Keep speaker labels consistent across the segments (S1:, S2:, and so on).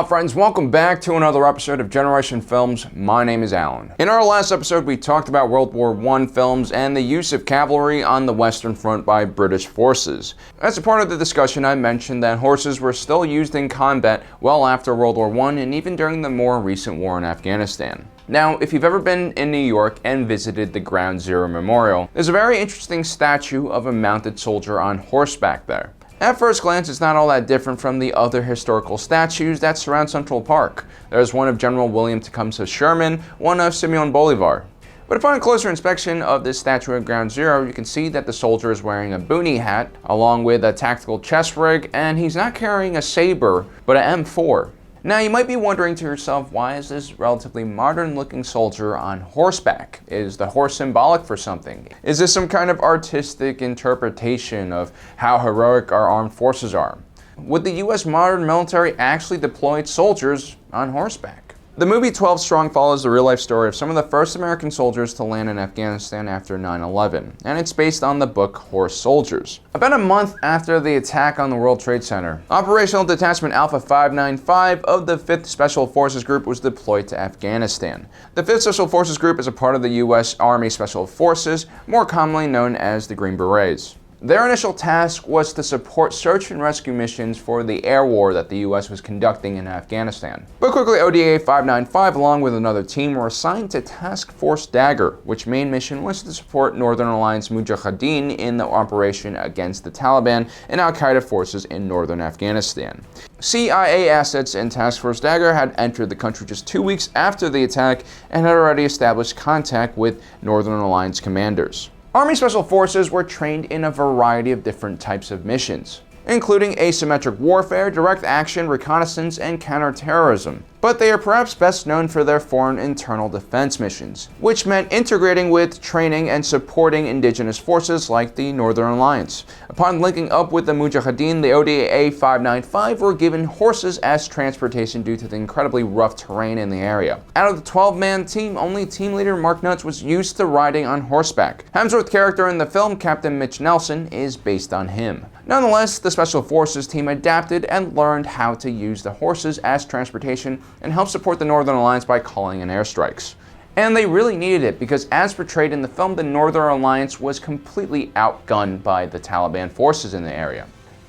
S1: Friends, welcome back to another episode of Generation Films. My name is Alan. In our last episode, we talked about World War I films and the use of cavalry on the Western Front by British forces. As a part of the discussion, I mentioned that horses were still used in combat well after World War I and even during the more recent war in Afghanistan. Now, if you've ever been in New York and visited the Ground Zero Memorial, there's a very interesting statue of a mounted soldier on horseback there. At first glance, it's not all that different from the other historical statues that surround Central Park. There's one of General William Tecumseh Sherman, one of Simeon Bolivar. But upon a closer inspection of this statue at Ground Zero, you can see that the soldier is wearing a boonie hat, along with a tactical chest rig, and he's not carrying a saber, but an M4. Now, you might be wondering to yourself, why is this relatively modern-looking soldier on horseback? Is the horse symbolic for something? Is this some kind of artistic interpretation of how heroic our armed forces are? Would the US modern military actually deploy soldiers on horseback? The movie 12 Strong follows the real-life story of some of the first American soldiers to land in Afghanistan after 9/11, and it's based on the book Horse Soldiers. About a month after the attack on the World Trade Center, Operational Detachment Alpha 595 of the 5th Special Forces Group was deployed to Afghanistan. The 5th Special Forces Group is a part of the US Army Special Forces, more commonly known as the Green Berets. Their initial task was to support search and rescue missions for the air war that the US was conducting in Afghanistan. But quickly, ODA 595, along with another team, were assigned to Task Force Dagger, which main mission was to support Northern Alliance Mujahideen in the operation against the Taliban and Al-Qaeda forces in northern Afghanistan. CIA assets in Task Force Dagger had entered the country just 2 weeks after the attack and had already established contact with Northern Alliance commanders. Army Special Forces were trained in a variety of different types of missions, including asymmetric warfare, direct action, reconnaissance, and counterterrorism. But they are perhaps best known for their foreign internal defense missions, which meant integrating with, training, and supporting indigenous forces like the Northern Alliance. Upon linking up with the Mujahideen, the ODA 595 were given horses as transportation due to the incredibly rough terrain in the area. Out of the 12-man team, only team leader Mark Nuts was used to riding on horseback. Hemsworth's character in the film, Captain Mitch Nelson, is based on him. Nonetheless, the Special Forces team adapted and learned how to use the horses as transportation and help support the Northern Alliance by calling in airstrikes. And they really needed it because, as portrayed in the film, the Northern Alliance was completely outgunned by the Taliban forces in the area.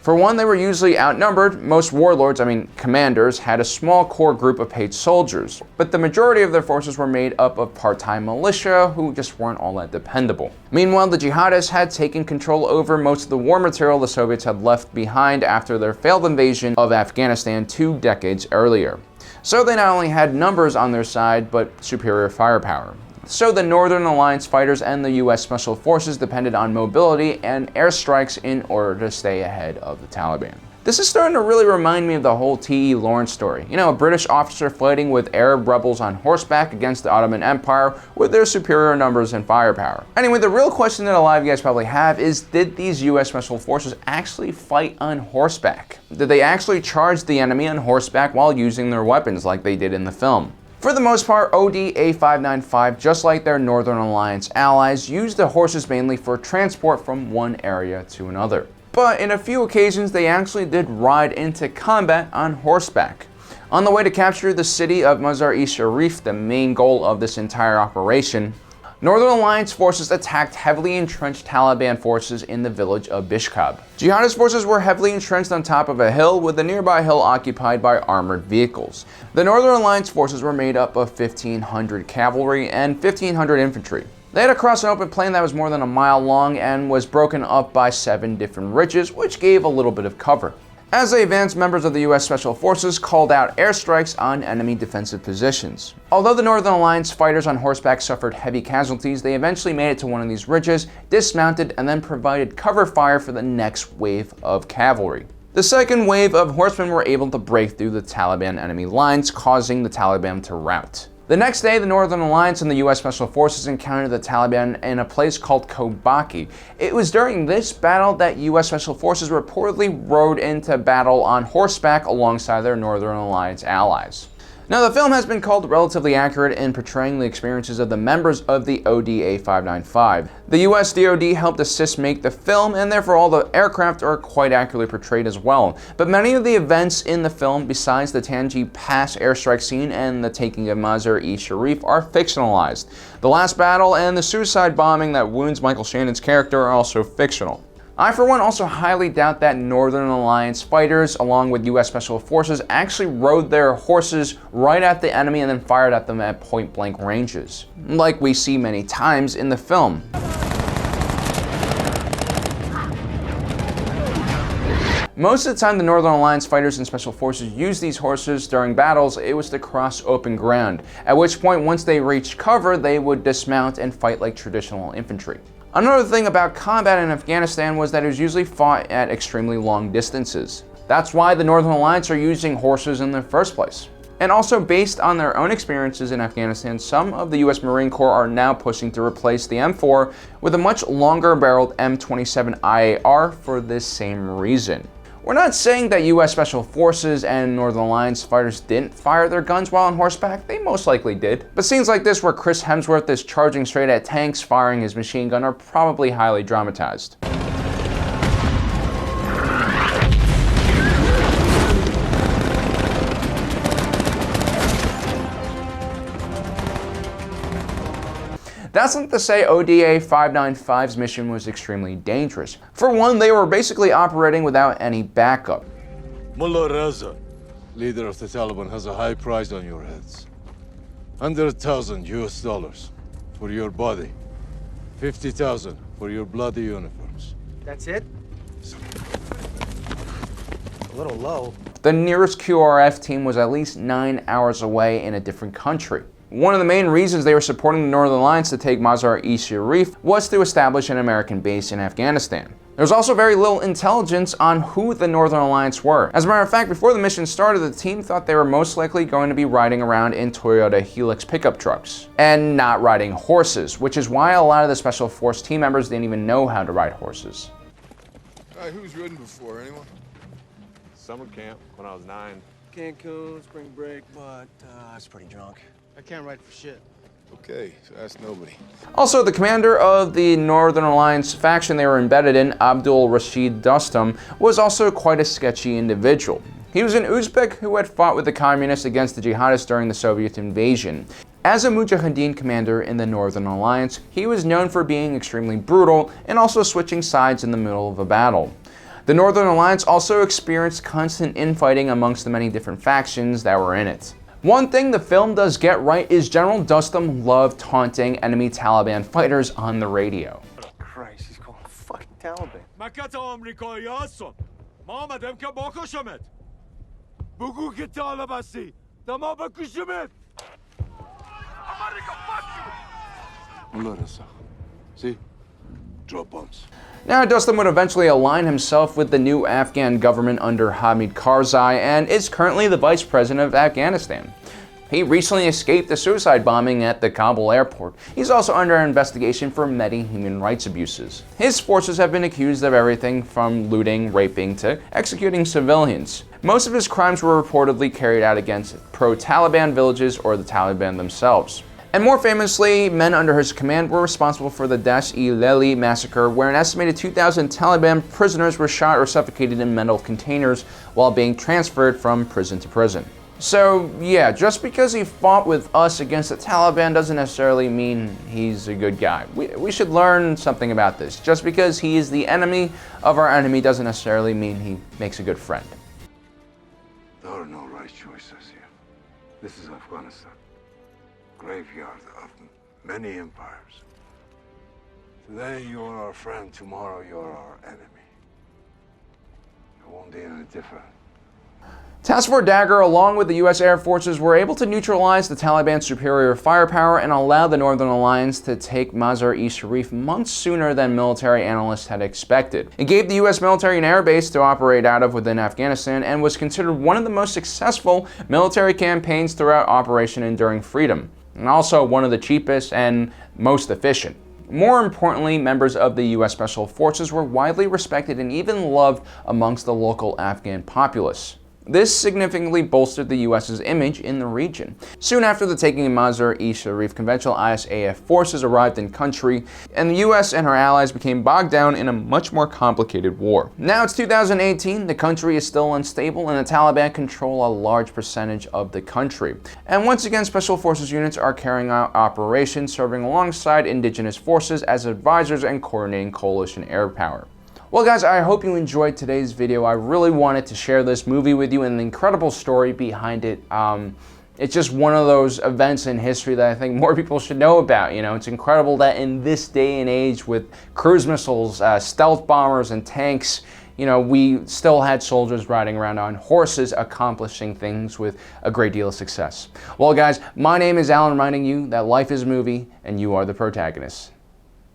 S1: For one, they were usually outnumbered. Most warlords, commanders, had a small core group of paid soldiers, but the majority of their forces were made up of part-time militia who just weren't all that dependable. Meanwhile, the jihadists had taken control over most of the war material the Soviets had left behind after their failed invasion of Afghanistan 2 decades earlier. So they not only had numbers on their side, but superior firepower. So the Northern Alliance fighters and the US Special Forces depended on mobility and airstrikes in order to stay ahead of the Taliban. This is starting to really remind me of the whole T.E. Lawrence story. You know, a British officer fighting with Arab rebels on horseback against the Ottoman Empire with their superior numbers and firepower. Anyway, the real question that a lot of you guys probably have is, did these US Special Forces actually fight on horseback? Did they actually charge the enemy on horseback while using their weapons like they did in the film? For the most part, ODA 595, just like their Northern Alliance allies, used the horses mainly for transport from one area to another. But in a few occasions, they actually did ride into combat on horseback. On the way to capture the city of Mazar-e-Sharif, the main goal of this entire operation, Northern Alliance forces attacked heavily entrenched Taliban forces in the village of Bishkab. Jihadist forces were heavily entrenched on top of a hill, with the nearby hill occupied by armored vehicles. The Northern Alliance forces were made up of 1,500 cavalry and 1,500 infantry. They had to cross an open plain that was more than a mile long and was broken up by 7 different ridges, which gave a little bit of cover. As they advanced, members of the US Special Forces called out airstrikes on enemy defensive positions. Although the Northern Alliance fighters on horseback suffered heavy casualties, they eventually made it to one of these ridges, dismounted, and then provided cover fire for the next wave of cavalry. The second wave of horsemen were able to break through the Taliban enemy lines, causing the Taliban to rout. The next day, the Northern Alliance and the US Special Forces encountered the Taliban in a place called Kobaki. It was during this battle that US Special Forces reportedly rode into battle on horseback alongside their Northern Alliance allies. Now, the film has been called relatively accurate in portraying the experiences of the members of the ODA 595. The US DoD helped assist make the film, and therefore all the aircraft are quite accurately portrayed as well. But many of the events in the film, besides the Tangi Pass airstrike scene and the taking of Mazar-e-Sharif, are fictionalized. The last battle and the suicide bombing that wounds Michael Shannon's character are also fictional. I, for one, also highly doubt that Northern Alliance fighters, along with US Special Forces, actually rode their horses right at the enemy and then fired at them at point-blank ranges, like we see many times in the film. Most of the time, the Northern Alliance fighters and Special Forces used these horses during battles. It was to cross open ground, at which point, once they reached cover, they would dismount and fight like traditional infantry. Another thing about combat in Afghanistan was that it was usually fought at extremely long distances. That's why the Northern Alliance are using horses in the first place. And also, based on their own experiences in Afghanistan, some of the US Marine Corps are now pushing to replace the M4 with a much longer barreled M27 IAR for this same reason. We're not saying that US Special Forces and Northern Alliance fighters didn't fire their guns while on horseback. They most likely did. But scenes like this where Chris Hemsworth is charging straight at tanks firing his machine gun are probably highly dramatized. That's not to say ODA 595's mission was extremely dangerous. For one, they were basically operating without any backup.
S2: Mullah Raza, leader of the Taliban, has a high price on your heads. $100,000 US for your body. 50,000 for your bloody uniforms.
S3: That's it? A little low.
S1: The nearest QRF team was at least 9 hours away in a different country. One of the main reasons they were supporting the Northern Alliance to take Mazar-e-Sharif was to establish an American base in Afghanistan. There was also very little intelligence on who the Northern Alliance were. As a matter of fact, before the mission started, the team thought they were most likely going to be riding around in Toyota Hilux pickup trucks, and not riding horses, which is why a lot of the Special Force team members didn't even know how to ride horses.
S4: Who's ridden before, anyone?
S5: Summer camp when I was 9.
S3: Cancun, spring break, but I was pretty drunk. I can't ride for shit.
S4: Okay, so that's nobody.
S1: Also, the commander of the Northern Alliance faction they were embedded in, Abdul Rashid Dostum, was also quite a sketchy individual. He was an Uzbek who had fought with the communists against the jihadists during the Soviet invasion. As a Mujahideen commander in the Northern Alliance, he was known for being extremely brutal and also switching sides in the middle of a battle. The Northern Alliance also experienced constant infighting amongst the many different factions that were in it. One thing the film does get right is General Dostum loved taunting enemy Taliban fighters on the radio.
S3: Christ, he's calling fucking Taliban.
S2: Mullah Raza. See? Drop bombs.
S1: Now, Dostum would eventually align himself with the new Afghan government under Hamid Karzai and is currently the vice president of Afghanistan. He recently escaped the suicide bombing at the Kabul airport. He's also under investigation for many human rights abuses. His forces have been accused of everything from looting, raping, to executing civilians. Most of his crimes were reportedly carried out against pro-Taliban villages or the Taliban themselves. And more famously, men under his command were responsible for the Dash-e-Leli massacre, where an estimated 2,000 Taliban prisoners were shot or suffocated in metal containers while being transferred from prison to prison. So yeah, just because he fought with us against the Taliban doesn't necessarily mean he's a good guy. We should learn something about this. Just because he is the enemy of our enemy doesn't necessarily mean he makes a good friend.
S2: There are no right choices here. This is Afghanistan. Graveyard of many empires. Today you are our friend, tomorrow you are our enemy. It won't be any different.
S1: Task Force Dagger, along with the US Air Forces, were able to neutralize the Taliban's superior firepower and allow the Northern Alliance to take Mazar-e-Sharif months sooner than military analysts had expected. It gave the US military an air base to operate out of within Afghanistan and was considered one of the most successful military campaigns throughout Operation Enduring Freedom, and also one of the cheapest and most efficient. More importantly, members of the US Special Forces were widely respected and even loved amongst the local Afghan populace. This significantly bolstered the US's image in the region. Soon after the taking of Mazar-e Sharif, conventional ISAF forces arrived in country, and the US and her allies became bogged down in a much more complicated war. Now it's 2018, the country is still unstable, and the Taliban control a large percentage of the country. And once again, Special Forces units are carrying out operations, serving alongside indigenous forces as advisors and coordinating coalition air power. Well guys, I hope you enjoyed today's video. I really wanted to share this movie with you and the incredible story behind it. It's just one of those events in history that I think more people should know about. You know, it's incredible that in this day and age with cruise missiles, stealth bombers, and tanks, you know, we still had soldiers riding around on horses accomplishing things with a great deal of success. Well guys, my name is Alan, reminding you that life is a movie and you are the protagonist.